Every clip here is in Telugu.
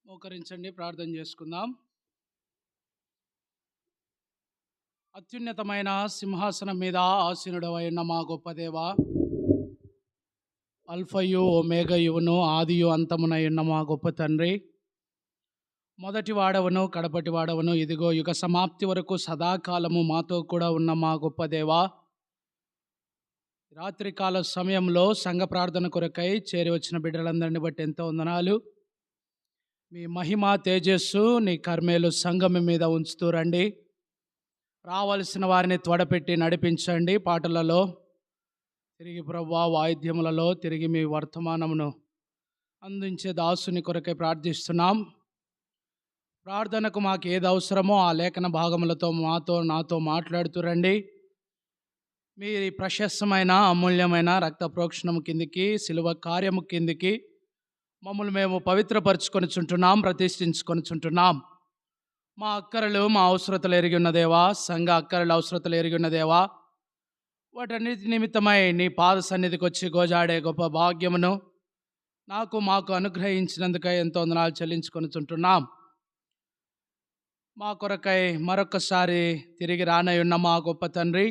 మోకరించండి, ప్రార్థన చేసుకుందాం. అత్యున్నతమైన సింహాసనం మీద ఆసీనుడవైన మా గొప్ప దేవ, అల్ఫయు ఒమేగయును ఆదియు అంతమునై ఉన్న మా గొప్ప తండ్రి, మొదటి వాడవను కడపటి వాడవను, ఇదిగో యుగ సమాప్తి వరకు సదాకాలము మాతో కూడా ఉన్న మా గొప్ప దేవ, రాత్రికాల సమయంలో సంఘ ప్రార్థన కొరకై చేరి వచ్చిన బిడ్డలందరిని బట్టి ఎంతో వందనాలు. మీ మహిమ తేజస్సు నీ కర్మేలు సంఘం మీద ఉంచుతూ రండి. రావలసిన వారిని త్వరపెట్టి నడిపించండి. పాటలలో తిరిగి ప్రభువా, వాయిద్యములలో తిరిగి మీ వర్తమానమును అందించే దాసుని కొరకై ప్రార్థిస్తున్నాం. ప్రార్థనకు మాకు ఏది అవసరమో ఆ లేఖన భాగములతో నాతో మాట్లాడుతూ రండి. మీ ప్రశస్తమైన అమూల్యమైన రక్త ప్రోక్షణము కిందికి, శిలువ కార్యము కిందికి మమ్మల్ని మేము పవిత్రపరచుకొనిచుంటున్నాం, ప్రతిష్ఠించుకొనిచుంటున్నాం. మా అక్కరలు మా అవసరతలు ఎరిగి ఉన్నదేవా, సంఘ అక్కరలు అవసరతలు ఎరిగి ఉన్నదేవా, వాటన్నిటి నిమిత్తమై నీ పాద సన్నిధికి వచ్చి గోజాడే గొప్ప భాగ్యమును మాకు అనుగ్రహించినందుకై ఎంతో వందనాలు చెల్లించుకొనిచుంటున్నాం. మా కొరకై మరొకసారి తిరిగి రానయున్న మా గొప్ప తండ్రి,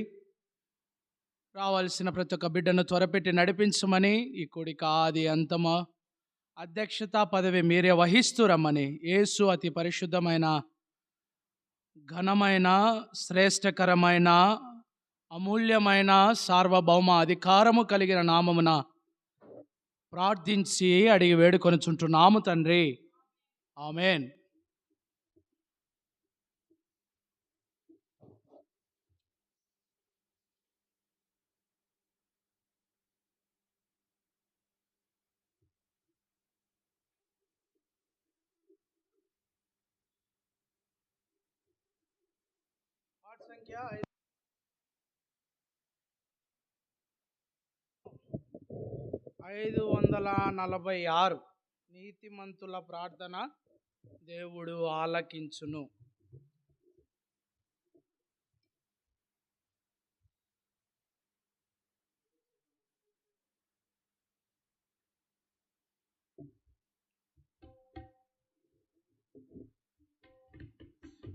రావాల్సిన ప్రతి ఒక్క బిడ్డను త్వరపెట్టి నడిపించమని, ఈ కూడిక ఆది అంతము అధ్యక్షత పదవి మీరే వహిస్తూ రమ్మని, యేసు అతి పరిశుద్ధమైన, ఘనమైన, శ్రేష్టకరమైన, అమూల్యమైన, సార్వభౌమ అధికారము కలిగిన నామమున ప్రార్థించి అడిగి వేడుకొనుచుంటున్నాము తండ్రి, ఆమేన్. సంఖ్య 546. నీతిమంతుల ప్రార్థన దేవుడు ఆలకించును.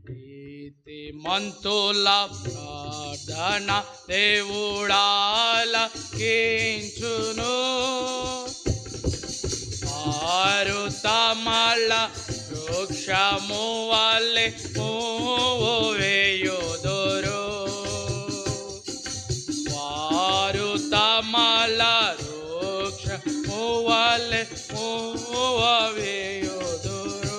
నీతిమంతుల ప్రార్థన దేవుడాలకించును. ఆరుతమల వృక్షము వలె వేయుదురు. వారుతమల వృక్షము వలె వేయుదురు.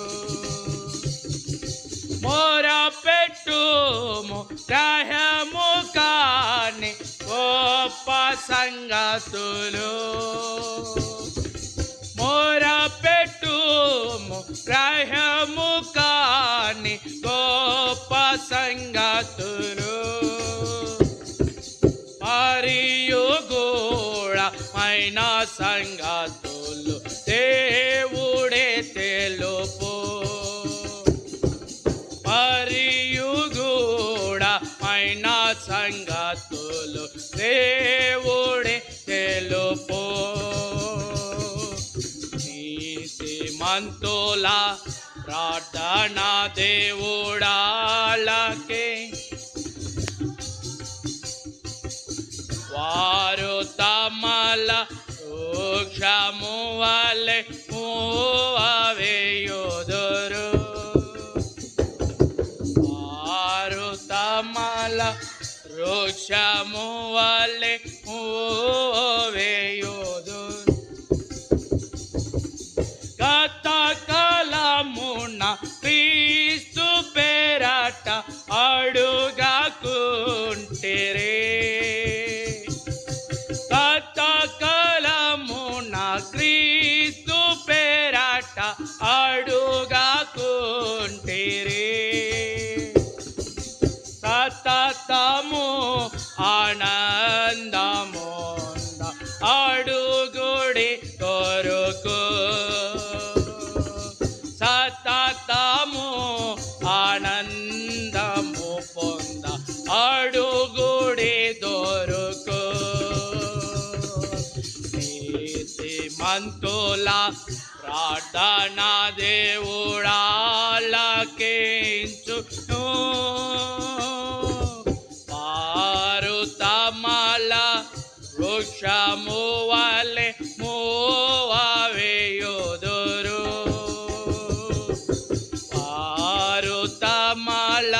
మోర పెట్టుము రహము కాని గొప్ప సంగతులు. మోర పెట్టుము రహము కాని గొప్ప సంగతులు. మరియు గూఢమైన సంగతులు దేవుడే తెలుపు. మరియు గూఢమైన సంగతులు దేవుడే తెలుపు. నీతిమంతుల ప్రార్థన దేవుడాలకి, వారు తమల వృక్షము వలె వేయుదురు. వారు తమల వృక్షము వలె వేయుదురు. గత కాలమున క్రీస్తు పేరట అడుగకుంటిరి. గత కాలమున క్రీస్తు పేరట అడుగకుంటిరి. సతతము ఆనందము అడుగుడి కొరకు. సతతము ఆనందము పొంద అడుగుడి దొరుకు. నీతిమంతుల ప్రార్థన దేవుడాలకించును. వారు తమల వృక్షము వలె మూవవేయుదురు. వారు తమల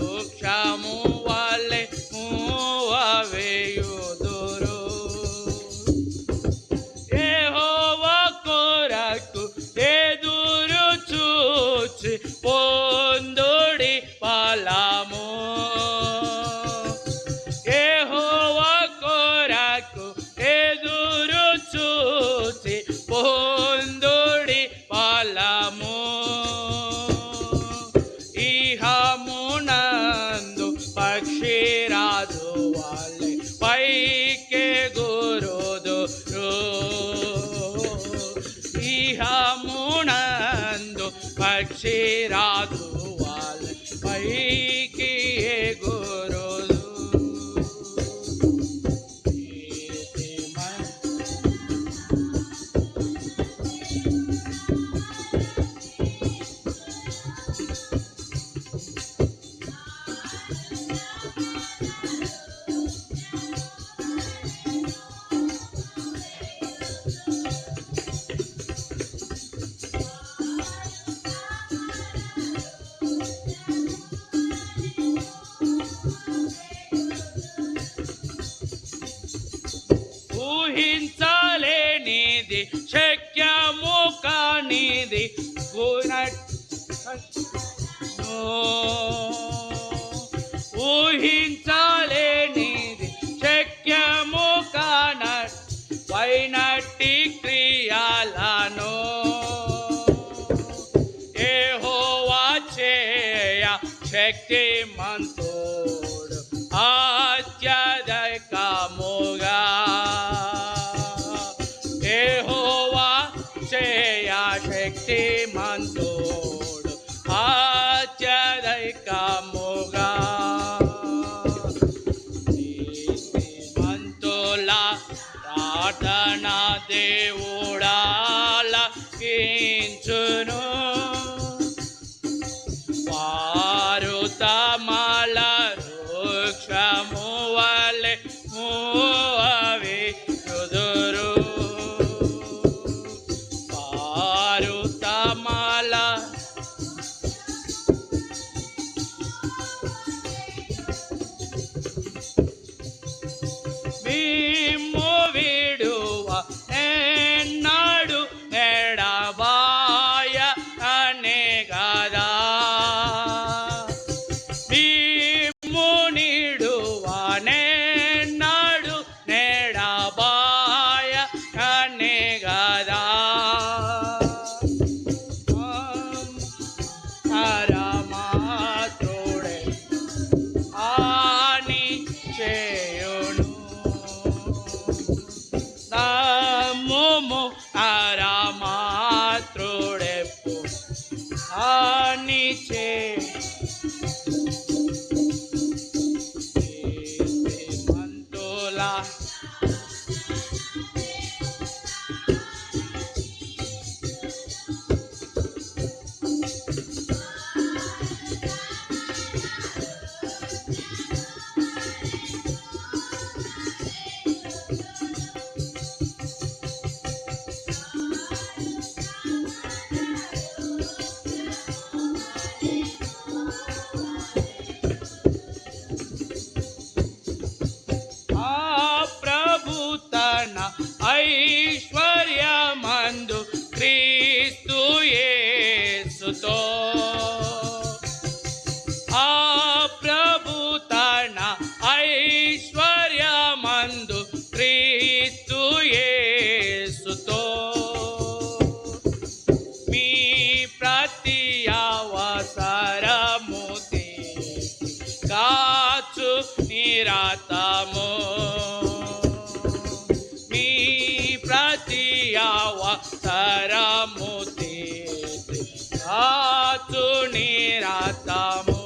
వృక్షము వలె మూవవేయుదురు. యెహోవా కొరకు ఎదురు చూచి పొందుడి ఫలము. యెహోవా కొరకు ఎదురు చూచి పొందుడి ఫలము. ఇహమునందు పక్షిరాజు వలె పైకి గురుదురు. ఇహమునందు పక్షిరాజు వలె పైకి గురుదు. ఊహించలేనిది శక్యము కానిది ఊహించలేనిది శక్యము కాన వైనట్టి క్రియలను యెహోవా చేయ శక్తిమంతుడు అత్యధికముగా. యెహోవా చేయ శక్తిమంతుడు అత్యధికముగా. నీతిమంతుల ప్రార్థన దేవుడాలకించును. వారు తమల వృక్షము వలె మూవవేయుదురు. వారు తమల మిమ్ము విడువ ఎన్నడు ఎడబాయ అనే గదా. మిమ్ము నిడువ నెన్నడు ఎడబాయ అనే గదా. పరమాత్రుడే హాని చేయును. నమ్ముము పరమాత్రుడెప్పు హాని నీతిమంతుల ఐశ్వర్యమందు క్రీస్తు యేసుతో ఆ ప్రభు తన ఐశ్వర్యమందు క్రీస్తు యేసుతో మీ ప్రతి అవసరము కాచు నిరతము ప్రతి అవసరము కాచు నిరతము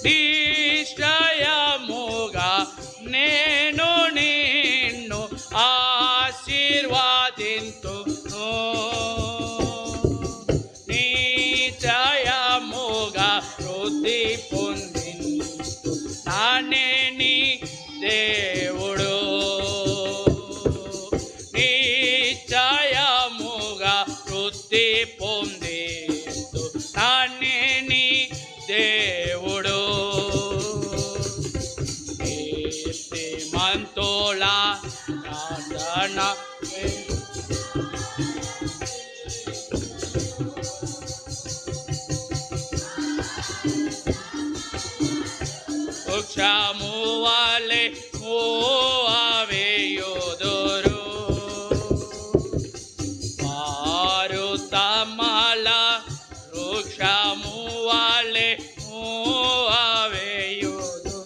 నిశ్చయముగా నేను నిన్ను ఆశీర్వాదింతును. నిశ్చయముగా వృద్ధి పొందింతు నానే నీ దేవుడు. నిశ్చయముగా వృద్ధి పొందింతు నానే నీ దేవుడు. నీతిమంతుల ప్రార్థన వృక్షము వలె మూవేయుదురు. వారు తమల వృక్షము వలె మూవేయుదురు.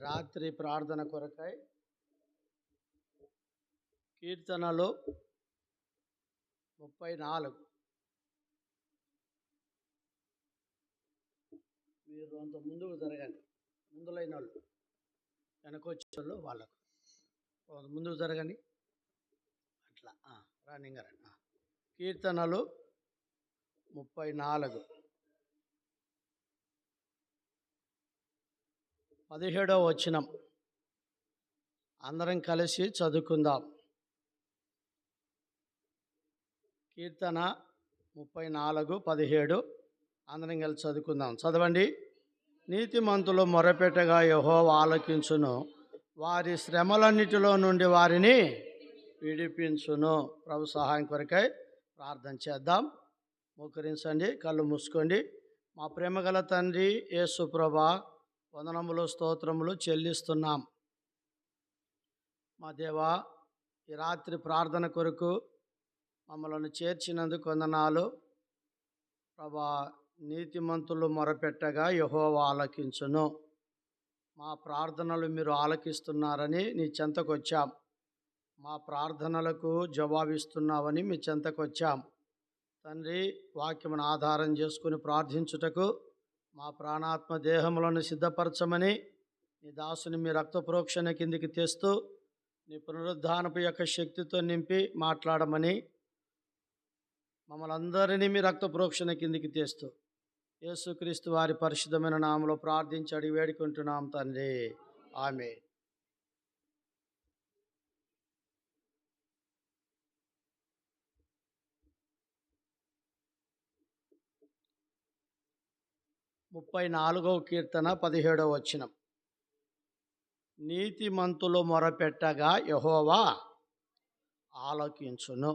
రాత్రి ప్రార్థన కొరకై కీర్తనలు 34. మీరు అంత ముందుకు జరగండి. ముందులైన వాళ్ళు వెనకొచ్చే వాళ్ళు వాళ్ళకు ముందుకు జరగండి. అట్లా రన్నింగ్ రండి. కీర్తనలు 34 17వ వచనం అందరం కలిసి చదువుకుందాం. కీర్తన 34:17 అందరం కలిసి చదువుకుందాం. చదవండి. నీతిమంతులు మొరపెట్టగా యెహోవా ఆలకించును, వారి శ్రమలన్నిటిలో నుండి వారిని విడిపించును. ప్రభు సహాయం కొరకై ప్రార్థన చేద్దాం. మోకరించండి, కళ్ళు మూసుకోండి. మా ప్రేమగల తండ్రి యేసు ప్రభువా, వందనములు స్తోత్రములు చెల్లిస్తున్నాం. మా దేవా, ఈ రాత్రి ప్రార్థన కొరకు మమ్మల్ని చేర్చినందుకు వందనాలు. ప్రభా, నీతిమంతులు మొరపెట్టగా యెహోవా ఆలకించును. మా ప్రార్థనలు మీరు ఆలకిస్తున్నారని నీ చెంతకు వచ్చాం. మా ప్రార్థనలకు జవాబిస్తున్నావని మీ చెంతకు వచ్చాం. తండ్రి, వాక్యమును ఆధారం చేసుకుని ప్రార్థించుటకు మా ప్రాణాత్మ దేహములను సిద్ధపరచమని నీ దాసుని మీ రక్త ప్రోక్షణ కిందికి తెస్తూ నీ పునరుద్ధానపు యొక్క శక్తితో నింపి మాట్లాడమని మమ్మల్ని అందరినీ మీ రక్త ప్రోక్షణ కిందికి తెస్తూ యేసుక్రీస్తు వారి పరిశుద్ధమైన నామములో ప్రార్థించి అడిగి వేడుకుంటున్నాం తండ్రి. ఆమేన్. ముప్పై 34వ కీర్తన 17వ వచనం. నీతిమంతులు మొరపెట్టగా యెహోవా ఆలకించును.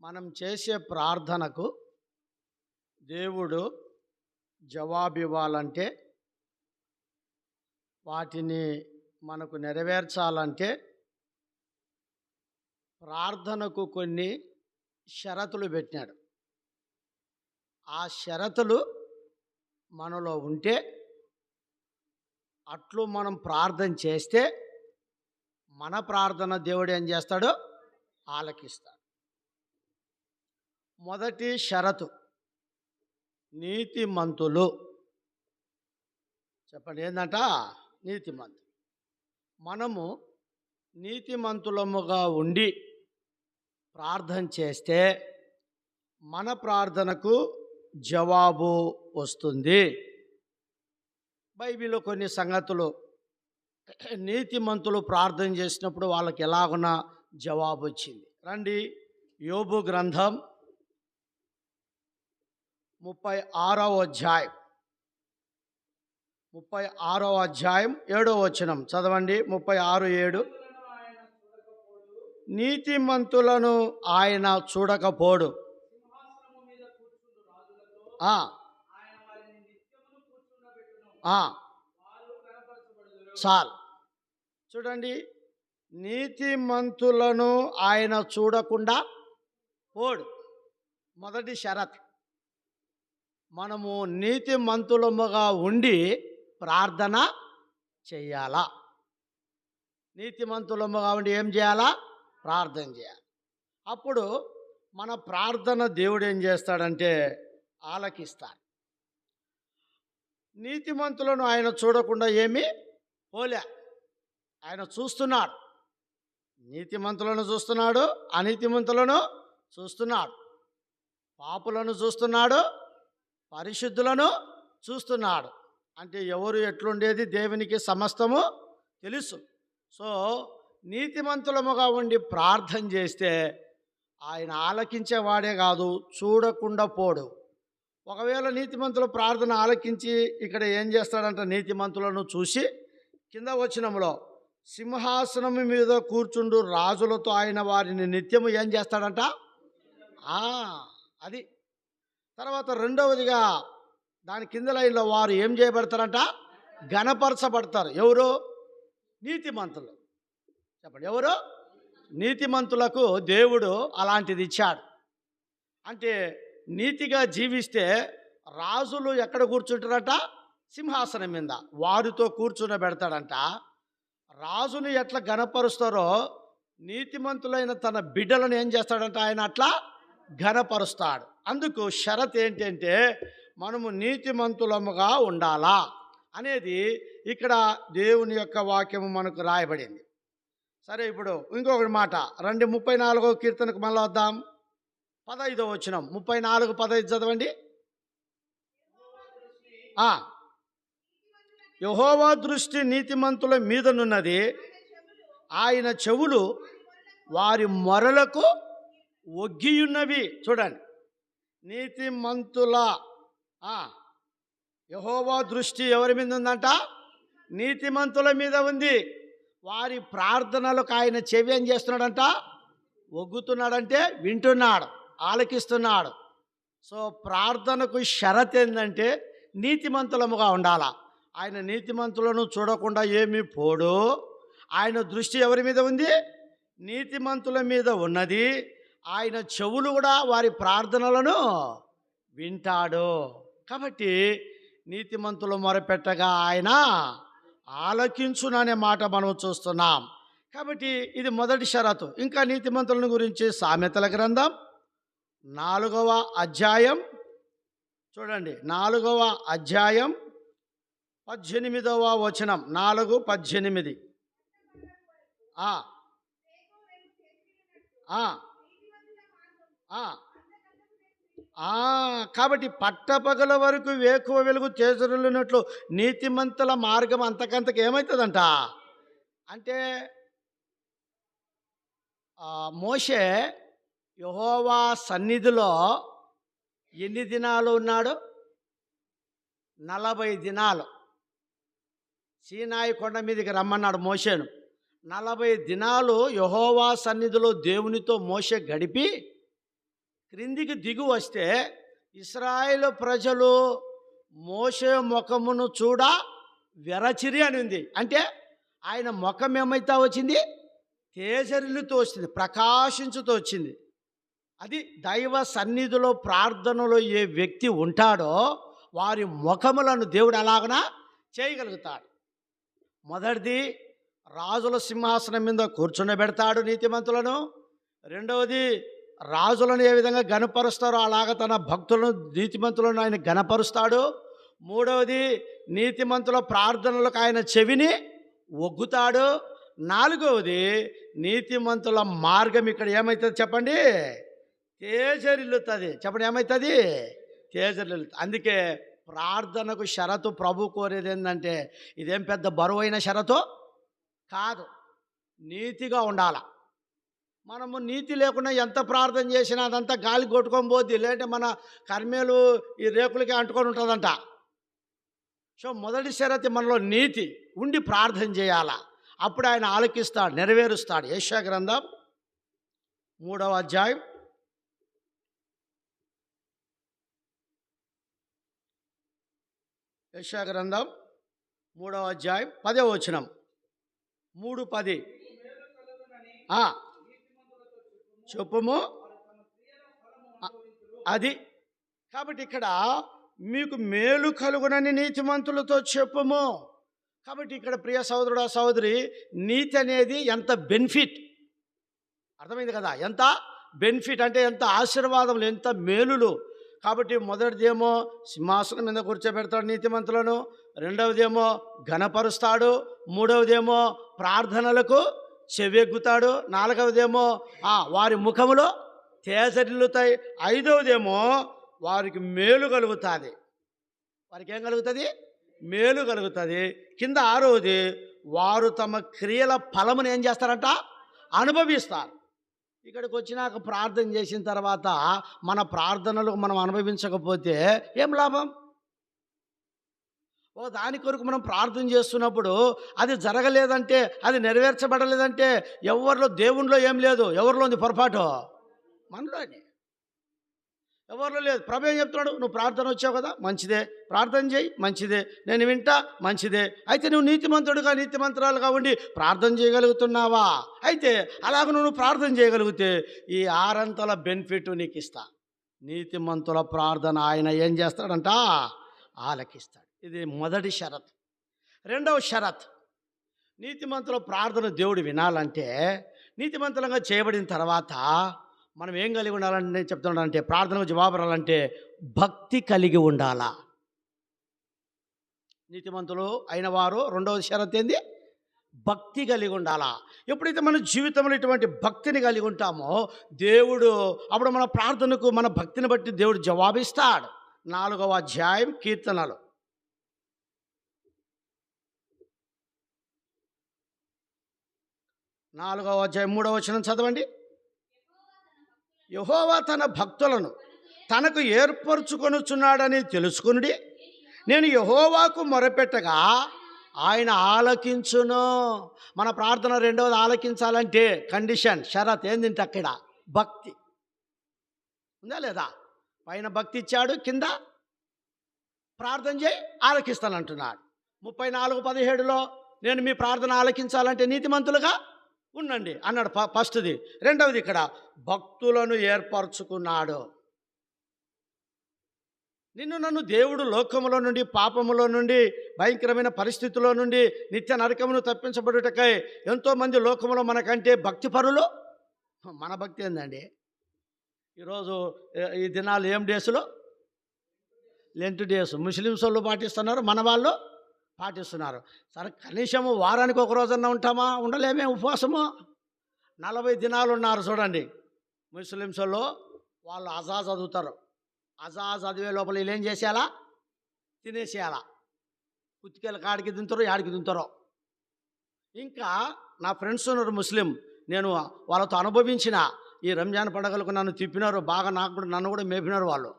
మనం చేసే ప్రార్థనకు దేవుడు జవాబివ్వాలంటే, వాటిని మనకు నెరవేర్చాలంటే ప్రార్థనకు కొన్ని షరతులు పెట్టినాడు. ఆ షరతులు మనలో ఉంటే, అట్లు మనం ప్రార్థన చేస్తే మన ప్రార్థన దేవుడు ఏం చేస్తాడో ఆలకిస్తాడు. మొదటి షరతు, నీతిమంతులు. చెప్పండి, ఏందంట? నీతిమంతులు. మనము నీతిమంతులముగా ఉండి ప్రార్థన చేస్తే మన ప్రార్థనకు జవాబు వస్తుంది. బైబిల్లో కొన్ని సంగతులు, నీతిమంతులు ప్రార్థన చేసినప్పుడు వాళ్ళకి ఎలాగున్నా జవాబు వచ్చింది. రండి, యోబు గ్రంథం 36వ అధ్యాయం 7వ వచనం చదవండి. 36:7. నీతిమంతులను ఆయన చూడకపోడు, చాలు. చూడండి, నీతిమంతులను ఆయన చూడకుండా పోడు. మొదటి షరత్. మనము నీతిమంతులముగా ఉండి ప్రార్థన చెయ్యాలా. నీతిమంతులముగా ఉండి ఏం చేయాలా? ప్రార్థన చేయాలి. అప్పుడు మన ప్రార్థన దేవుడు ఏం చేస్తాడంటే ఆలకిస్తాడు. నీతిమంతులను ఆయన చూడకుండా ఏమీ పోలే. ఆయన చూస్తున్నాడు. నీతిమంతులను చూస్తున్నాడు, అనీతిమంతులను చూస్తున్నాడు, పాపులను చూస్తున్నాడు, పరిశుద్ధులను చూస్తున్నాడు. అంటే ఎవరు ఎట్లుండేది దేవునికి సమస్తము తెలుసు. సో నీతిమంతులముగా ఉండి ప్రార్థన చేస్తే ఆయన ఆలకించేవాడే కాదు, చూడకుండా పోడు. ఒకవేళ నీతిమంతుల ప్రార్థన ఆలకించి ఇక్కడ ఏం చేస్తాడంట, నీతిమంతులను చూసి కింద వచనంలో సింహాసనం మీద కూర్చుండు రాజులతో ఆయన వారిని నిత్యము ఏం చేస్తాడంట. అది. తర్వాత రెండవదిగా దాని కింద లైన్లో వారు ఏం చేయబడతారంట, ఘనపరచబడతారు. ఎవరు? నీతిమంతులు. చెప్పండి, ఎవరు? నీతిమంతులకు దేవుడు అలాంటిది ఇచ్చాడు. అంటే నీతిగా జీవిస్తే రాజులు ఎక్కడ కూర్చుంటారట? సింహాసనం మీద వారితో కూర్చునబెడతాడంట. రాజుని ఎట్లా ఘనపరుస్తారో నీతిమంతులైన తన బిడ్డలను ఏం చేస్తాడంట, ఆయన అట్లా ఘనపరుస్తాడు. అందుకు షరత్ ఏంటంటే మనము నీతిమంతులముగా ఉండాలా అనేది ఇక్కడ దేవుని యొక్క వాక్యము మనకు రాయబడింది. సరే, ఇప్పుడు ఇంకొకటి మాట రండి, 34వ కీర్తనకు మళ్ళీ వద్దాం. 15వ వచనం, 34:15 చదవండి. యెహోవా దృష్టి నీతిమంతుల మీదనున్నది, ఆయన చెవులు వారి మొరలకు ఒగ్గియున్నవి. చూడండి, నీతిమంతుల యెహోవా దృష్టి ఎవరి మీద ఉందంట? నీతిమంతుల మీద ఉంది. వారి ప్రార్థనలకు ఆయన చెవి ఏం చేస్తున్నాడంట? ఒగ్గుతున్నాడంటే వింటున్నాడు, ఆలకిస్తున్నాడు. సో ప్రార్థనకు షరత్ ఏంటంటే నీతిమంతులముగా ఉండాలా. ఆయన నీతిమంతులను చూడకుండా ఏమీ పోడు. ఆయన దృష్టి ఎవరి మీద ఉంది? నీతిమంతుల మీద ఉన్నది. ఆయన చెవులు కూడా వారి ప్రార్థనలను వింటాడు. కాబట్టి నీతిమంతులు మొరపెట్టగా ఆయన ఆలకించుననే మాట మనం చూస్తున్నాం. కాబట్టి ఇది మొదటి షరతు. ఇంకా నీతిమంతులను గురించి సామెతల గ్రంథం 4వ అధ్యాయం చూడండి, 4వ అధ్యాయం 18వ వచనం. 4:18. కాబట్టి పట్టపగల వరకు వేకువ వెలుగు తేజరులున్నట్లు నీతిమంతుల మార్గం అంతకంతకు ఏమవుతుందంట అంటే, మోషే యెహోవా సన్నిధిలో ఎన్ని దినాలు ఉన్నాడు? 40 దినాలు. సీనాయి కొండ మీదకి రమ్మన్నాడు మోషేను. 40 దినాలు యెహోవా సన్నిధిలో దేవునితో మోషే గడిపి క్రిందికి దిగు వస్తే ఇశ్రాయేలు ప్రజలు మోషే ముఖమును చూడ వెరచిరి అని ఉంది. అంటే ఆయన ముఖం ఏమైతే వచ్చింది? తేజరిల్లుతో వచ్చింది, ప్రకాశించుతూ వచ్చింది. అది దైవ సన్నిధిలో ప్రార్థనలో ఏ వ్యక్తి ఉంటాడో వారి ముఖములను దేవుడు అలాగనా చేయగలుగుతాడు. మొదటిది, రాజుల సింహాసనం మీద కూర్చుండబెడతాడు నీతిమంతులను. రెండవది, రాజులను ఏ విధంగా గణపరుస్తారో అలాగ తన భక్తులను నీతిమంతులను ఆయన గణపరుస్తాడు. మూడవది, నీతిమంతుల ప్రార్థనలకు ఆయన చెవిని ఒగ్గుతాడు. నాలుగవది, నీతిమంతుల మార్గం ఇక్కడ ఏమవుతుంది చెప్పండి? తేజరిల్లుతుంది. చెప్పండి, ఏమవుతుంది? తేజరిల్లుతుంది. అందుకే ప్రార్థనకు షరతు ప్రభు కోరేది ఏంటంటే ఇదేం పెద్ద బరువైన షరతు కాదు, నీతిగా ఉండాల. మనము నీతి లేకుండా ఎంత ప్రార్థన చేసినా అదంతా గాలి కొట్టుకొని పోద్ది, లేదంటే మన కర్మేలు ఈ రేకులకి అంటుకొని ఉంటుందంట. సో మొదటి షరతు మనలో నీతి ఉండి ప్రార్థన చేయాలా, అప్పుడు ఆయన ఆలకిస్తాడు, నెరవేరుస్తాడు. యెషయా గ్రంథం 3వ అధ్యాయం 3వ 3వ అధ్యాయం 10వ వచనం. 3:10. ఆ, చెప్పుము. అ- అది కాబట్టి ఇక్కడ మీకు మేలు కలుగునని నీతిమంతులతో చెప్పుము. కాబట్టి ఇక్కడ ప్రియ సహోదరుడా సహోదరి, నీతి అనేది ఎంత బెనిఫిట్, అర్థమైంది కదా? ఎంత బెనిఫిట్ అంటే ఎంత ఆశీర్వాదములు, ఎంత మేలులు. కాబట్టి మొదటిదేమో సింహాసనం మీద కూర్చోబెడతాడు నీతిమంతులను, రెండవదేమో ఘనపరుస్తాడు, మూడవదేమో ప్రార్థనలకు చెవెగ్గుతాడు, నాలుగవదేమో వారి ముఖములో తేజరిల్లుతాయి, ఐదవదేమో వారికి మేలు కలుగుతుంది. వారికి ఏం కలుగుతుంది? మేలు కలుగుతుంది. కింద ఆరవది, వారు తమ క్రియల ఫలమును ఏం చేస్తారంట? అనుభవిస్తారు. ఇక్కడికి వచ్చినాక ప్రార్థన చేసిన తర్వాత మన ప్రార్థనలు మనం అనుభవించకపోతే ఏం లాభం? ఓ దాని కొరకు మనం ప్రార్థన చేస్తున్నప్పుడు అది జరగలేదంటే, అది నెరవేర్చబడలేదంటే ఎవరిలో, దేవునిలో ఏం లేదు. ఎవరిలో ఉంది పొరపాటు? మనలోనే. ఎవరిలో లేదు. ప్రభు ఏం చెప్తున్నాడు? నువ్వు ప్రార్థన వచ్చావు కదా, మంచిదే, ప్రార్థన చేయి, మంచిదే, నేను వింటా, మంచిదే. అయితే నువ్వు నీతిమంతుడుగా నీతిమంతురాలుగా ఉండి ప్రార్థన చేయగలుగుతున్నావా? అయితే అలాగ నువ్వు ప్రార్థన చేయగలిగితే ఈ 6 బెనిఫిట్ నీకు ఇస్తా. నీతిమంతుల ప్రార్థన ఆయన ఏం చేస్తాడంట? ఆలకిస్తాడు. ఇది మొదటి షరత్. రెండవ షరత్, నీతిమంతుల ప్రార్థన దేవుడు వినాలంటే, నీతిమంతులంగా చేయబడిన తర్వాత మనం ఏం కలిగి ఉండాలని నేను చెప్తున్నానంటే, ప్రార్థనకు జవాబు రావాలంటే భక్తి కలిగి ఉండాలా. నీతిమంతులు అయిన వారు రెండవ షరత్ ఏంది? భక్తి కలిగి ఉండాలా. ఎప్పుడైతే మన జీవితంలో ఇటువంటి భక్తిని కలిగి ఉంటామో దేవుడు అప్పుడు మన ప్రార్థనకు, మన భక్తిని బట్టి దేవుడు జవాబిస్తాడు. 4వ అధ్యాయం కీర్తనలు 4వ అధ్యాయం 3వ వచనం చదవండి. యెహోవా తన భక్తులను తనకు ఏర్పరచుకొనుచున్నాడని తెలుసుకుని నేను యెహోవాకు మొరపెట్టగా ఆయన ఆలకించును. మన ప్రార్థన రెండవది ఆలకించాలంటే కండిషన్, షరత్ ఏంటంటే అక్కడ భక్తి ఉందా లేదా? పైన భక్తి ఇచ్చాడు, కింద ప్రార్థన చేయి ఆలకిస్తానంటున్నాడు. 34:17లో నేను మీ ప్రార్థన ఆలకించాలంటే నీతిమంతులుగా ఉండండి అన్నాడు. ఫస్ట్ది. రెండవది ఇక్కడ భక్తులను ఏర్పరచుకున్నాడు. నిన్ను నన్ను దేవుడు లోకములో నుండి, పాపములో నుండి, భయంకరమైన పరిస్థితుల్లో నుండి, నిత్య నరకమును తప్పించబడుటకై ఎంతోమంది లోకములో మనకంటే భక్తి పరులు. మన భక్తి ఏందండి? ఈరోజు ఈ దినాలు ఏం డేసులో? Lent days. ముస్లిమ్స్ వాళ్ళు పాటిస్తున్నారు, మన వాళ్ళు పాటిస్తున్నారు. సరే కనీసము వారానికి ఒక రోజన్నా ఉంటామా? ఉండలేమే. ఉపవాసము 40 దినాలు ఉన్నారు చూడండి. ముస్లిమ్స్ వాళ్ళు అజా చదువుతారు. అజా చదివే లోపల వీళ్ళు ఏం చేసేయాలా? తినేసేయాలా. కుత్తికేళ్ళ కాడికి దింతారో, యాడికి దింతారో. ఇంకా నా ఫ్రెండ్స్ ఉన్నారు ముస్లిం, నేను వాళ్ళతో అనుభవించిన ఈ రంజాన్ పండుగలకు నన్ను తిప్పినారు బాగా, నన్ను కూడా మేపినారు వాళ్ళు.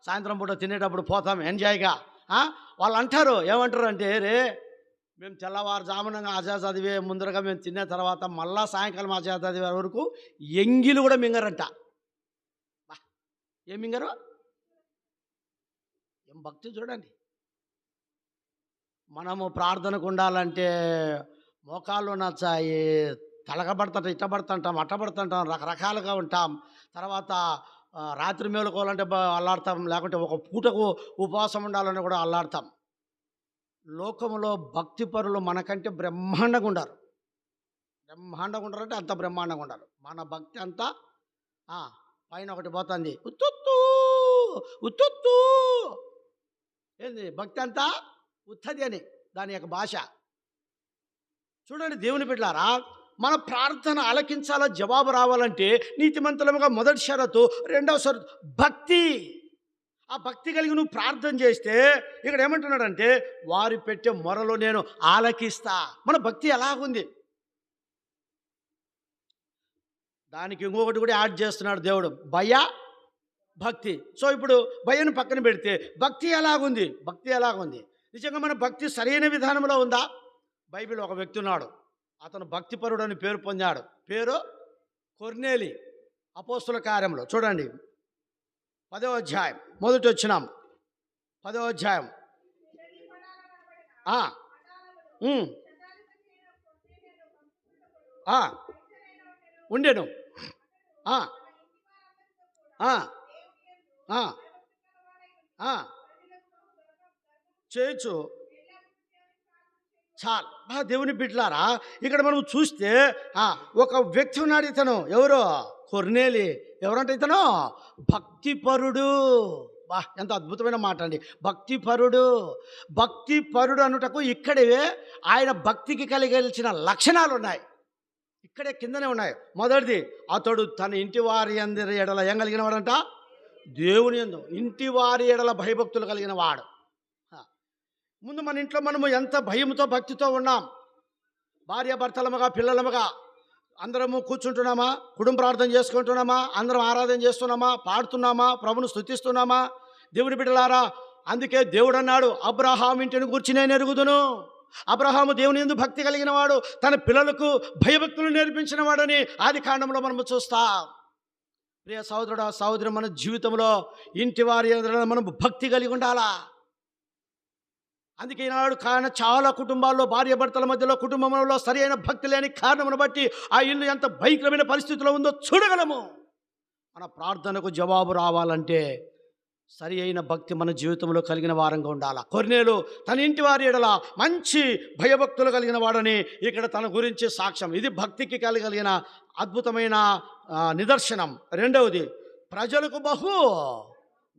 సాయంత్రం పూట తినేటప్పుడు పోతాం ఎంజాయ్గా. వాళ్ళు అంటారు, ఏమంటారు అంటే, రే మేము తెల్లవారుజామునంగా అజా చదివే ముందరగా మేము తిన్న తర్వాత మళ్ళా సాయంకాలం అజా చదివే వరకు ఎంగిలు కూడా మింగరంట. ఏం మింగరు? ఏం భక్తి చూడండి. మనము ప్రార్థనకు ఉండాలంటే మోకాళ్ళు నచ్చాయి, తలకబడుతుంటాం, ఇట్టబడుతుంటాం, అట్టబడుతుంటాం, రకరకాలుగా ఉంటాం. తర్వాత రాత్రి మేలుకోవాలంటే అల్లాడతాం, లేకుంటే ఒక పూటకు ఉపవాసం ఉండాలని కూడా అల్లాడతాం. లోకములో భక్తి పరులు మనకంటే బ్రహ్మాండంగా ఉండరు. బ్రహ్మాండంగా ఉండరంటే అంత బ్రహ్మాండంగా ఉండరు. మన భక్తి అంతా పైన ఒకటి పోతుంది, ఉత్తుత్తు ఉత్తుత్తు. ఏంది భక్తి అంతా? ఉత్తది అని దాని యొక్క భాష. చూడండి దేవుని బిడ్డలారా, మన ప్రార్థన ఆలకించాలా, జవాబు రావాలంటే నీతిమంతులముగా మొదటి షరతు, రెండవ షరతు భక్తి. ఆ భక్తి కలిగి నువ్వు ప్రార్థన చేస్తే ఇక్కడ ఏమంటున్నాడంటే, వారి పెట్టే మొరలో నేను ఆలకిస్తా. మన భక్తి ఎలాగుంది? దానికి ఇంకొకటి కూడా యాడ్ చేస్తున్నాడు దేవుడు, భయ భక్తి. సో ఇప్పుడు భయను పక్కన పెడితే భక్తి ఎలాగుంది? భక్తి ఎలాగుంది? నిజంగా మన భక్తి సరైన విధానంలో ఉందా? బైబిల్ ఒక వ్యక్తి ఉన్నాడు, అతను భక్తిపరుడు అని పేరు పొందాడు. పేరు కొర్నేలి. అపోస్తుల కార్యంలో చూడండి 10వ అధ్యాయం మొదటి వచ్చినాం. 10వ అధ్యాయం ఉమ్, ఆ, ఉండెను. ఆ, ఆ, ఆ, ఆ, చేయొచ్చు. చాలు దేవుని బిడ్డలారా, ఇక్కడ మనం చూస్తే ఆ, ఒక వ్యక్తి ఉన్నాడు. ఇతను ఎవరు? కొర్నేలి. ఎవరంటే ఇతను భక్తిపరుడు. ఎంత అద్భుతమైన మాట అండి, భక్తిపరుడు. భక్తిపరుడు అనుటకు ఇక్కడే ఆయన భక్తికి కలిగించిన లక్షణాలు ఉన్నాయి. ఇక్కడే కిందనే ఉన్నాయి. మొదటిది, అతడు తన ఇంటి వారి అందరి ఎడల ఏం కలిగిన వాడంట? దేవుని యందు ఇంటి వారి ఎడల భయభక్తులు కలిగిన వాడు. ముందు మన ఇంట్లో మనము ఎంత భయంతో భక్తితో ఉన్నాం? భార్యాభర్తలముగా, పిల్లలముగా అందరము కూర్చుంటున్నామా? కుటుంబ ప్రార్థన చేసుకుంటున్నామా? అందరం ఆరాధన చేస్తున్నామా? పాడుతున్నామా? ప్రభును స్తుతిస్తున్నామా? దేవుని బిడ్డలారా, అందుకే దేవుడు అన్నాడు, అబ్రహాము ఇంటిని గురించి నేను ఎరుగుదును. అబ్రహాము దేవుని యందు భక్తి కలిగిన వాడు, తన పిల్లలకు భయభక్తులు నేర్పించిన వాడని ఆది కాండంలో మనము చూస్తాం. ప్రియ సహోదరుడా, సహోదరి, మన జీవితంలో ఇంటి వారి ఎదుట మనం భక్తి కలిగి ఉండాలా. అందుకే ఈనాడు కారణ చాలా కుటుంబాల్లో భార్యాభర్తల మధ్యలో, కుటుంబంలో సరి అయిన భక్తి లేని కారణమును బట్టి ఆ ఇల్లు ఎంత భయంకరమైన పరిస్థితిలో ఉందో చూడగలము. మన ప్రార్థనకు జవాబు రావాలంటే సరి అయిన భక్తి మన జీవితంలో కలిగిన వారంగా ఉండాలి. కొర్నేలు తన ఇంటి వారి ఎడల మంచి భయభక్తులు కలిగిన వాడని ఇక్కడ తన గురించి సాక్ష్యం. ఇది భక్తికి కలిగిన అద్భుతమైన నిదర్శనం. రెండవది, ప్రజలకు బహు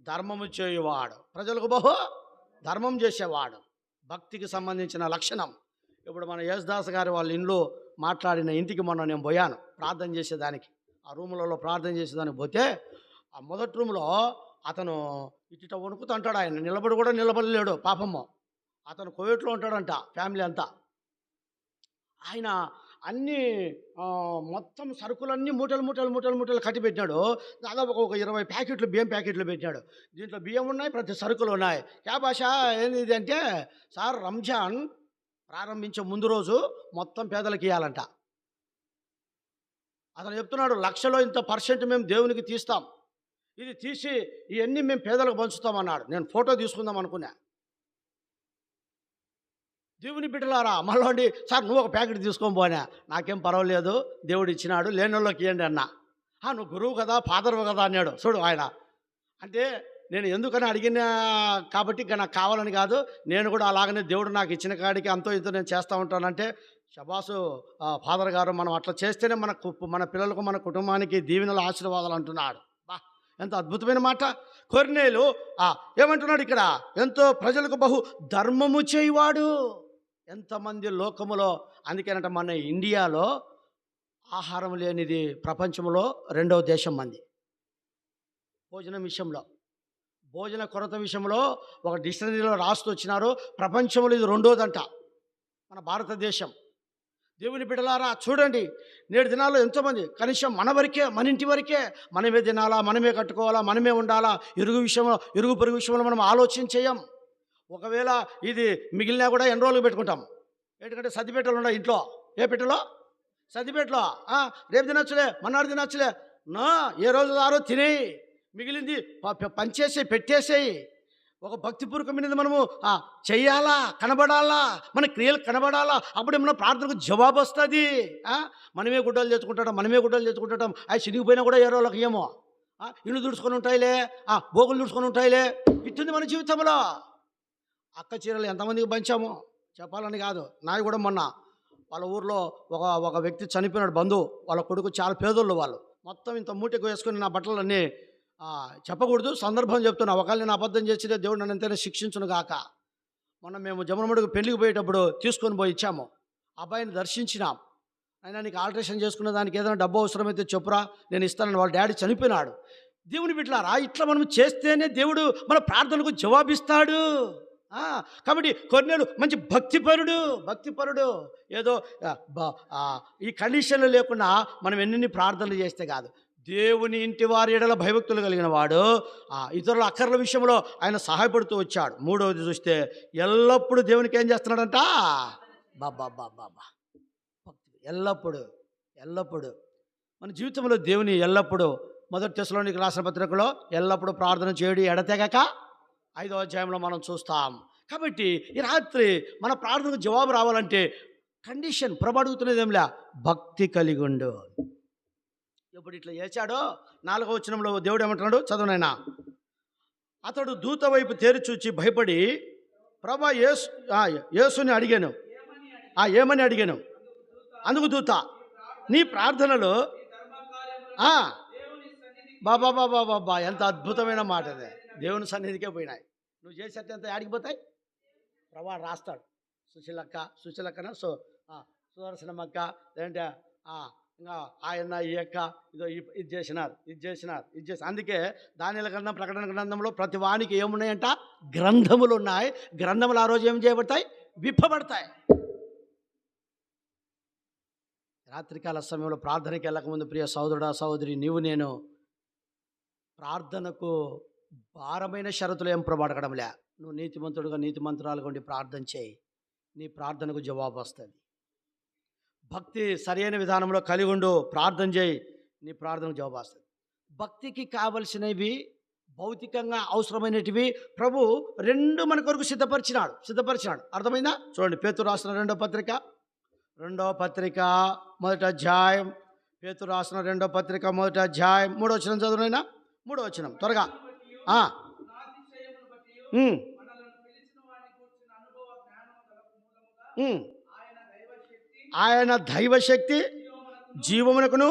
ధర్మము చేయువాడు. ప్రజలకు బహు ధర్మం చేసేవాడు, భక్తికి సంబంధించిన లక్షణం. ఇప్పుడు మన యేసుదాస్ గారి వాళ్ళ ఇంట్లో మాట్లాడిన ఇంటికి మొన్న నేను పోయాను ప్రార్థన చేసేదానికి. ఆ రూములలో ప్రార్థన చేసేదానికి పోతే ఆ మొదటి రూమ్లో అతను ఇట వణుకుతూ అంటాడు. ఆయన నిలబడి కూడా నిలబడలేడు పాపమ్మ. అతను కోవిట్లో ఉంటాడంట, ఫ్యామిలీ అంతా. ఆయన అన్నీ మొత్తం సరుకులన్నీ మూటలు మూటలు మూటలు మూటలు కట్టి పెట్టినాడు. దాదాపు ఒక 20 ప్యాకెట్లు బియ్యం ప్యాకెట్లు పెట్టినాడు. దీంట్లో బియ్యం ఉన్నాయి, ప్రతి సరుకులు ఉన్నాయి. క్యా భాష ఏంది అంటే, సార్ రంజాన్ ప్రారంభించే ముందు రోజు మొత్తం పేదలకు ఇవ్వాలంట. అతను చెప్తున్నాడు, 1,00,000లో ఇంత % మేము దేవునికి తీస్తాం, ఇది తీసి ఇవన్నీ మేము పేదలకు పంచుతామన్నాడు. నేను ఫోటో తీసుకుందాం అనుకున్నా. దేవుని బిడ్డలారా, మళ్ళీ సార్ నువ్వు ఒక ప్యాకెట్ తీసుకొని పోనా, నాకేం పర్వాలేదు, దేవుడు ఇచ్చినాడు, లేనోళ్ళకి ఇవ్వండి అన్నా. నువ్వు గురువు కదా, ఫాదర్వు కదా అన్నాడు. చూడు ఆయన అంటే నేను ఎందుకని అడిగిన కాబట్టి నాకు కావాలని కాదు, నేను కూడా అలాగనే దేవుడు నాకు ఇచ్చిన కాడికి అంతో ఇంతో నేను చేస్తూ ఉంటానంటే, శబాసు ఫాదర్ గారు, మనం అట్లా చేస్తేనే మన పిల్లలకు, మన కుటుంబానికి దీవెనల ఆశీర్వాదాలు అంటున్నాడు. ఎంత అద్భుతమైన మాట. కొర్నేలు ఏమంటున్నాడు ఇక్కడ? ఎంతో ప్రజలకు బహు ధర్మము చేయువాడు. ఎంతమంది లోకములో, అందుకేనంట మన ఇండియాలో ఆహారం లేనిది ప్రపంచంలో 2వ దేశం మంది. భోజనం విషయంలో, భోజన కొరత విషయంలో ఒక డిక్షనరీలో రాస్తూ వచ్చినారు, ప్రపంచంలో ఇది 2వదంట మన భారతదేశం. దేవుని బిడ్డలారా చూడండి, నేటి దినాల్లో ఎంతోమంది కనీసం మన వరకే, మన ఇంటి వరకే మనమే తినాలా, మనమే కట్టుకోవాలా, మనమే ఉండాలా. ఇరుగు పొరుగు విషయంలో మనం ఆలోచన చేయం. ఒకవేళ ఇది మిగిలినా కూడా ఎన్ని రోజులు పెట్టుకుంటాం. ఎందుకంటే సర్దిపెట్టెలు ఉన్నాయి ఇంట్లో. ఏ పెట్టెలో? సర్దిపెట్టెలో. రేపు తినచ్చులే, మన్నాడు తినచ్చులే. ఏ రోజు ఆ రోజు తినేయి, మిగిలింది పంచేసేయి, పెట్టేసేయి. ఒక భక్తిపూర్వకమైనది మనము చెయ్యాలా, కనబడాలా, మన క్రియలు కనబడాలా. అప్పుడే మన ప్రార్థనకు జవాబు వస్తుంది. మనమే గుడ్డలు తెచ్చుకుంటాం, అవి చినిగిపోయినా కూడా ఏ రోజులకు ఏమో ఇల్లు దుడుచుకొని ఉంటాయిలే, బోగులు దుడుచుకొని ఉంటాయిలే. ఇట్టుంది మన జీవితంలో. అక్క చీరలు ఎంతమందికి పంచాము చెప్పాలని కాదు. నాది కూడా మొన్న వాళ్ళ ఊర్లో ఒక వ్యక్తి చనిపోయినాడు, బంధువు. వాళ్ళ కొడుకు చాలా పేదోళ్ళు. వాళ్ళు మొత్తం ఇంత మూటకు వేసుకుని నా బట్టలన్నీ చెప్పకూడదు, సందర్భం చెప్తున్నా. ఒకవేళ నేను అబద్ధం చేసితే దేవుడు నన్ను ఎంతైనా శిక్షించును గాక. మొన్న మేము జమలమడుగు పెళ్లికి పోయేటప్పుడు తీసుకొని పోయి ఇచ్చాము. అబ్బాయిని దర్శించినాం. అయినా నీకు ఆల్ట్రేషన్ చేసుకునే దానికి ఏదైనా డబ్బు అవసరమైతే చెప్పురా, నేను ఇస్తానని. వాళ్ళ డాడీ చనిపోయినాడు. దేవుని బిడ్డలారా, ఇట్లా మనం చేస్తేనే దేవుడు మన ప్రార్థనకు జవాబిస్తాడు. కాబట్టి కొర్నేలు మంచి భక్తిపరుడు. ఏదో ఈ కండిషన్లు లేకుండా మనం ఎన్ని ప్రార్థనలు చేస్తే కాదు. దేవుని ఇంటి వారి ఎడల భయభక్తులు కలిగిన వాడు ఇతరుల అక్కర్ల విషయంలో ఆయన సహాయపడుతూ వచ్చాడు. 3వది చూస్తే ఎల్లప్పుడూ దేవునికి ఏం చేస్తున్నాడంట? బాబా ఎల్లప్పుడూ మన జీవితంలో దేవుని ఎల్లప్పుడూ. 1 తెస్సలోనికీయులకు రాసిన పత్రికలో ఎల్లప్పుడూ ప్రార్థన చేయడం ఎడతెగక 5వ అధ్యాయంలో మనం చూస్తాం. కాబట్టి ఈ రాత్రి మన ప్రార్థనకు జవాబు రావాలంటే కండిషన్ ప్రభు అడుగుతున్నది ఏంలా, భక్తి కలిగి ఉండు. ఎప్పుడు ఇట్లా చేశాడో 4వ వచనంలో దేవుడు ఏమంటున్నాడు, చదువునైనా. అతడు దూత వైపు తేరి చూచి భయపడి ప్రభా యేసుని అడిగాను. ఏమని అడిగాను? అందుకు దూత, నీ ప్రార్థనలో బాబా బాబా బాబా, ఎంత అద్భుతమైన మాట అదే. దేవుని సన్నిధికే పోయినాయి. నువ్వు చేసేట ఎంత ఆడికిపోతాయి. ప్రభా రాస్తాడు. సుశీలక్కన సుదర్శనమ్మక్క, లేదంటే ఇంకా ఆయన ఈ యొక్క ఇది చేసినారు. అందుకే దానియేలు గ్రంథం, ప్రకటన గ్రంథంలో ప్రతి వానికి ఏమున్నాయంట, గ్రంథములు ఉన్నాయి. గ్రంథములు ఆ రోజు ఏం చేయబడతాయి, విప్పబడతాయి. రాత్రికాల సమయంలో ప్రార్థనకి వెళ్ళకముందు ప్రియ సహోదరుడా సహోదరి, నేను ప్రార్థనకు భారమైన షరతులు ఏం ప్రభాడకడంలే. నువ్వు నీతిమంతుడుగా నీతిమంతురాలుగా ఉండి ప్రార్థన చేయి, నీ ప్రార్థనకు జవాబు వస్తుంది. భక్తి సరైన విధానంలో కలిగి ఉండు, ప్రార్థన చేయి, నీ ప్రార్థనకు జవాబు వస్తుంది. భక్తికి కావలసినవి భౌతికంగా అవసరమైనటివి ప్రభు 2 మన కొరకు సిద్ధపరిచినాడు. అర్థమైందా? చూడండి, పేతురు రాసిన 2వ పత్రిక 1వ అధ్యాయం. పేతురు రాసిన 2వ పత్రిక 1వ అధ్యాయం 3వ వచనం చదువునైనా. 3వ వచనం త్వరగా. ఆయన దైవశక్తి జీవమునకును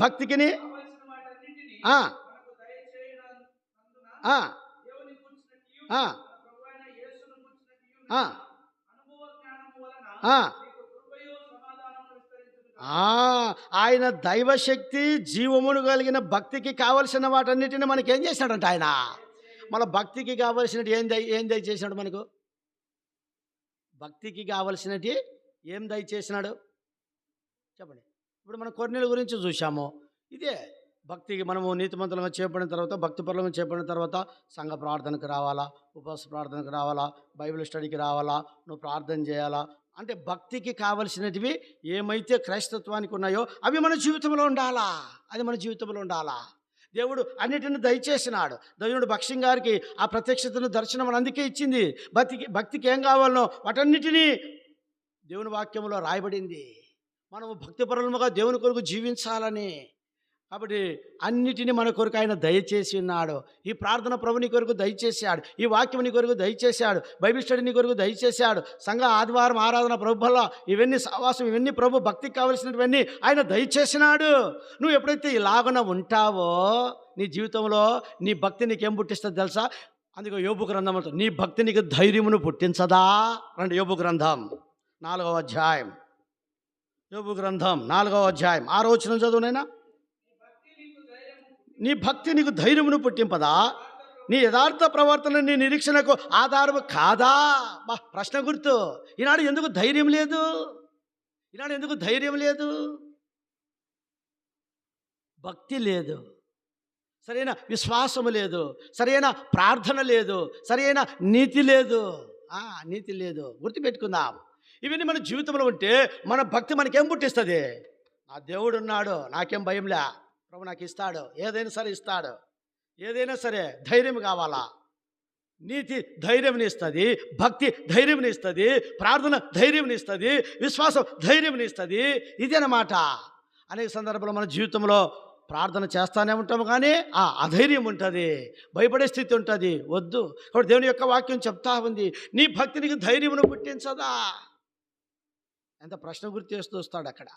భక్తికిని ఆయన దైవశక్తి జీవమును కలిగిన భక్తికి కావలసిన వాటన్నిటిని మనకేం చేసినాడంట ఆయన. మన భక్తికి కావలసినట్టు ఏం దయచేసినాడు మనకు? భక్తికి కావలసినట్టు ఏం దయచేసినాడు చెప్పండి. ఇప్పుడు మనం కొర్నేలు గురించి చూసాము. ఇదే భక్తికి మనము నీతిమంతులుగా చేపడిన తర్వాత, భక్తిపరులుగా చేపడిన తర్వాత సంఘ ప్రార్థనకు రావాలా, ఉపవాస ప్రార్థనకు రావాలా, బైబిల్ స్టడీకి రావాలా, నువ్వు ప్రార్థన చేయాలా. అంటే భక్తికి కావలసినటివి ఏమైతే క్రైస్తత్వానికి ఉన్నాయో అవి మన జీవితంలో ఉండాలా. అది మన జీవితంలో ఉండాలా. దేవుడు అన్నిటిని దయచేసినాడు. దేవుడు భక్సింగ్ గారికి ఆ ప్రత్యక్షతను దర్శనం అందుకే ఇచ్చింది. భక్తికి ఏం కావాలనో వాటన్నిటినీ దేవుని వాక్యంలో రాయబడింది. మనము భక్తిపరులముగా దేవుని కొరకు జీవించాలని. కాబట్టి అన్నిటినీ మన కొరకు ఆయన దయచేసి ఉన్నాడు. ఈ ప్రార్థన ప్రభు నీ కొరకు దయచేశాడు, ఈ వాక్యం నీ కొరకు దయచేశాడు, బైబిల్ స్టడీ నీ కొరకు దయచేశాడు, సంఘ ఆదివారం ఆరాధన ప్రభు వల్ల ఇవన్నీ సహవాసం, ఇవన్నీ ప్రభు భక్తికి కావలసినవన్నీ ఆయన దయచేసినాడు. నువ్వు ఎప్పుడైతే ఇలాగున ఉంటావో నీ జీవితంలో నీ భక్తి నీకేం పుట్టిస్తుంది తెలుసా? అందుకే యోబు గ్రంథం అంటారు, నీ భక్తి నీకు ధైర్యమును పుట్టించదా. రండి, యోబు గ్రంథం 4వ అధ్యాయం. యోబు గ్రంథం 4వ అధ్యాయం 6వ వచనం చదువునైనా. నీ భక్తి నీకు ధైర్యమును పుట్టింపదా, నీ యథార్థ ప్రవర్తన నీ నిరీక్షణకు ఆధారము కాదా. ప్రశ్న గుర్తు. ఈనాడు ఎందుకు ధైర్యం లేదు? భక్తి లేదు, సరైన విశ్వాసము లేదు, సరైన ప్రార్థన లేదు, సరైన నీతి లేదు. గుర్తుపెట్టుకుందాం. ఇవన్నీ మన జీవితంలో ఉంటే మన భక్తి మనకేం పుట్టిస్తుంది? నా దేవుడు ఉన్నాడు, నాకేం భయంలే, ప్రభు నాకు ఇస్తాడు, ఏదైనా సరే ఇస్తాడు. ఏదైనా సరే ధైర్యం కావాలా. నీతి ధైర్యం ఇస్తుంది, భక్తి ధైర్యం ఇస్తుంది, ప్రార్థన ధైర్యం ఇస్తుంది, విశ్వాసం ధైర్యం ఇస్తుంది. ఇదేనమాట. అనేక సందర్భాల్లో మన జీవితంలో ప్రార్థన చేస్తానే ఉంటాము, కానీ అధైర్యం ఉంటుంది, భయపడే స్థితి ఉంటుంది. వద్దు. కాబట్టి దేవుని యొక్క వాక్యం చెప్తా ఉంది, నీ భక్తి నీకు ధైర్యమును పుట్టించదా. ఎంత ప్రశ్న గుర్తు చేస్తూ వస్తాడు అక్కడ.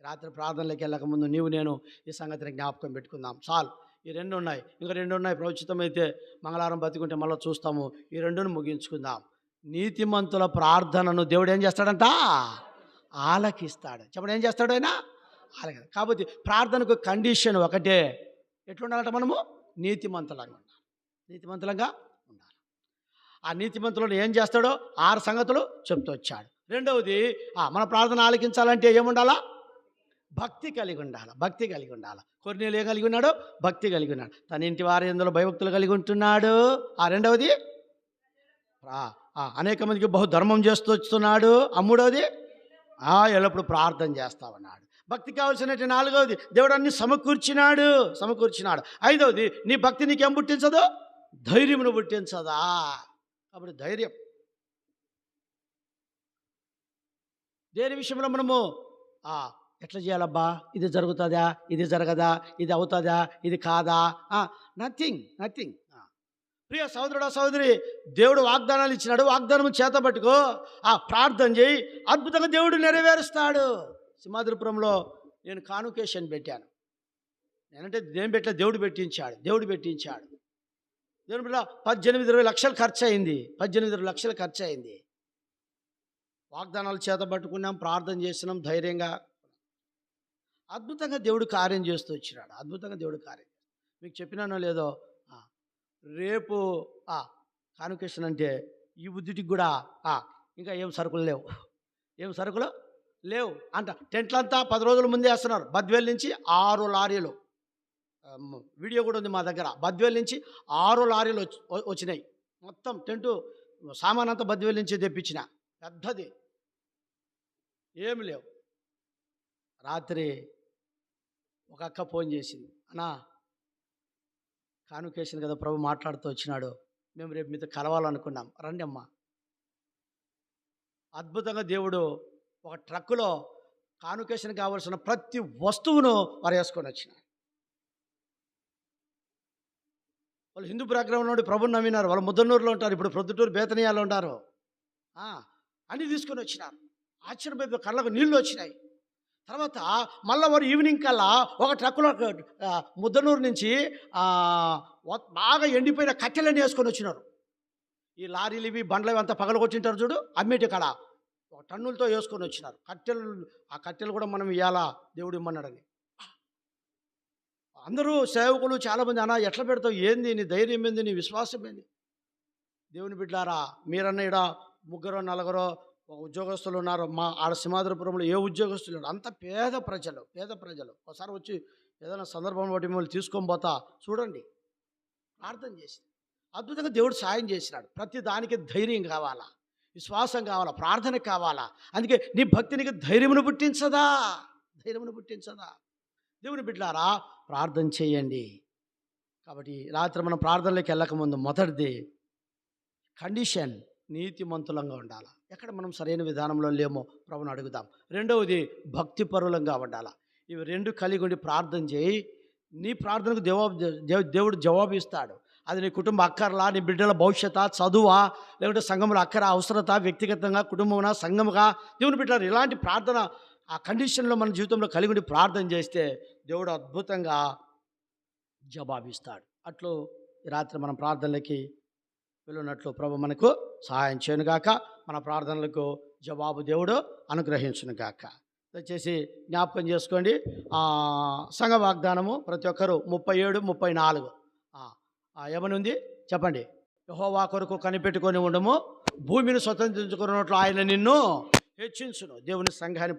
రాత్రి ప్రార్థనలోకి వెళ్ళకముందు నేను ఈ సంగతిని జ్ఞాపకం పెట్టుకుందాం. చాలు, ఈ 2 ఉన్నాయి, ఇంకా 2 ఉన్నాయి. ప్రవచితమైతే మంగళవారం బతికుంటే మళ్ళీ చూస్తాము. ఈ 2ను ముగించుకుందాం. నీతిమంతుల ప్రార్థనను దేవుడు ఏం చేస్తాడంట? ఆలకిస్తాడు. చెప్పండి, ఏం చేస్తాడు ఆయన? ఆలకిస్తాడు. కాబట్టి ప్రార్థనకు కండిషన్ ఒకటే, ఎట్లుండాలంట? మనము నీతిమంతులంగా ఉండాలి. ఆ నీతిమంతులను ఏం చేస్తాడో 6 సంగతులు చెప్తూ వచ్చాడు. రెండవది, మన ప్రార్థన ఆలకించాలంటే ఏముండాలా? భక్తి కలిగి ఉండాలి. కొర్నేలు ఏం కలిగి ఉన్నాడు? భక్తి కలిగి ఉన్నాడు. తన ఇంటి వారి యందు భయభక్తులు కలిగి ఉంటున్నాడు. రెండవది, అనేక మందికి బహుధర్మం చేస్తూ వస్తున్నాడు. మూడవది, ఎల్లప్పుడు ప్రార్థన చేస్తా ఉన్నాడు. భక్తి కావాల్సినట్టు 4వది, దేవుడు అన్ని సమకూర్చినాడు. 5వది, నీ భక్తి నీకేం పుట్టించదు? ధైర్యమును పుట్టించదా. కాబట్టి ధైర్యం, దేని విషయంలో మనము ఆ, ఎట్లా చేయాలబ్బా, ఇది జరుగుతుందా, ఇది జరగదా, ఇది అవుతుందా, ఇది కాదా, నథింగ్ నథింగ్. ప్రియ సహోదరుడా సహోదరి, దేవుడు వాగ్దానాలు ఇచ్చినాడు, వాగ్దానం చేత పట్టుకో, ప్రార్థన చేయి, అద్భుతంగా దేవుడు నెరవేరుస్తాడు. సింహాద్రిపురంలో నేను కానుకేషన్ పెట్టాను. నేనంటే నేను పెట్టలే, దేవుడు పెట్టించాడు. దేవుడు బిడ్డ 18-20 లక్షలు ఖర్చు అయింది. 18-20 లక్షలు ఖర్చు అయింది. వాగ్దానాలు చేత పట్టుకున్నాం, ప్రార్థన చేసినాం ధైర్యంగా. అద్భుతంగా దేవుడు కార్యం చేస్తూ వచ్చినాడు. అద్భుతంగా దేవుడు కార్యం. మీకు చెప్పినానో లేదో, రేపు కానుకేషన్ అంటే ఈ బుద్ధిటికి కూడా ఇంకా ఏం సరుకులు లేవు అంట. టెంట్లంతా 10 రోజుల ముందే వేస్తున్నారు. బద్వేల్ నుంచి 6 లారీలు, వీడియో కూడా ఉంది మా దగ్గర. బద్వేల్ నుంచి 6 లారీలు వచ్చినాయి. మొత్తం టెంటు సామాన్ అంతా బద్వేల్ నుంచి తెప్పించిన, పెద్దది. ఏమి లేవు. రాత్రి ఒక అక్క ఫోన్ చేసింది, అన్నా కానుకేషన్ కదా ప్రభు మాట్లాడుతూ వచ్చినాడు, మేము రేపు మీతో కలవాలనుకున్నాం, రండి అమ్మా. అద్భుతంగా దేవుడు ఒక ట్రక్కులో కానుకేషన్ కావాల్సిన ప్రతి వస్తువును వారు వేసుకొని వచ్చినారు. వాళ్ళు హిందూ బ్యాక్గ్రౌండ్ నుండి ప్రభుని నమ్మినారు. వాళ్ళు ముద్దనూరులో ఉంటారు, ఇప్పుడు ప్రొద్దుటూరు బేతనీయాలో ఉంటారు. అన్నీ తీసుకొని వచ్చినారు. ఆశ్చర్యపోయి కళ్ళకు నీళ్ళు వచ్చినాయి. తర్వాత మళ్ళీ వారు ఈవినింగ్ కల్లా ఒక ట్రక్కులో ముద్దనూరు నుంచి బాగా ఎండిపోయిన కట్టెలన్నీ వేసుకొని వచ్చినారు. ఈ లారీలు ఇవి బండ్లు ఇవి అంతా పగలగొట్టింటారు చూడు, అమ్మేటి కాడ ఒక టన్నులతో వేసుకొని వచ్చినారు కట్టెలు. ఆ కట్టెలు కూడా మనం ఇవ్వాలా, దేవుడు ఇమ్మన్నాడని. అందరూ సేవకులు చాలామంది, అన్నా ఎట్లా పెడతావు, ఏంది నీ ధైర్యం ఏంది, నీ విశ్వాసం ఏంది? దేవుని బిడ్డారా, మీరన్న ఇక్కడ 3-4 ఉద్యోగస్తులు ఉన్నారు. మా ఆడ సింహాద్రిపురంలో ఏ ఉద్యోగస్తులు లేరు. అంత పేద ప్రజలు. ఒకసారి వచ్చి ఏదైనా సందర్భం బట్టి మిమ్మల్ని తీసుకొని పోతా చూడండి. ప్రార్థన చేసి అద్భుతంగా దేవుడు సాయం చేసినాడు. ప్రతి దానికి ధైర్యం కావాలా, విశ్వాసం కావాలా, ప్రార్థన కావాలా. అందుకే నీ భక్తినికి ధైర్యమును పుట్టించదా. దేవుని బిడ్డలారా, ప్రార్థన చేయండి. కాబట్టి రాత్రి మనం ప్రార్థనలోకి వెళ్ళకముందు మొదటిది కండిషన్, నీతిమంతులంగా ఉండాలి. ఎక్కడ మనం సరైన విధానంలో లేమో ప్రభుని అడుగుదాం. రెండవది భక్తిపరులంగా ఉండాలి. ఇవి 2 కలిగి ఉండి ప్రార్థన చేయి. నీ ప్రార్థనకు దేవుడు జవాబు ఇస్తాడు. అది నీ కుటుంబ అక్కర్లా, నీ బిడ్డల భవిష్యత్తు, చదువా, లేకుంటే సంఘంలో అక్కర అవసరత, వ్యక్తిగతంగా, కుటుంబంగా, సంఘముగా, దేవుని బిడ్డలు ఇలాంటి ప్రార్థన ఆ కండిషన్లో మన జీవితంలో కలిగి ఉండి ప్రార్థన చేస్తే దేవుడు అద్భుతంగా జవాబిస్తాడు. అట్లు ఈ రాత్రి మనం ప్రార్థనలకి వెళ్ళినట్లు ప్రభు మనకు సహాయం చేయనుగాక. మన ప్రార్థనలకు జవాబు దేవుడు అనుగ్రహించునుగాక. దయచేసి జ్ఞాపకం చేసుకోండి, సంఘ వాగ్దానము ప్రతి ఒక్కరు 37-34 ఏమనుంది చెప్పండి. యెహోవా కొరకు కనిపెట్టుకొని ఉండము, భూమిని స్వతంత్రించుకున్నట్లు ఆయన నిన్ను హెచ్చించును. దేవుని సంఘాన్ని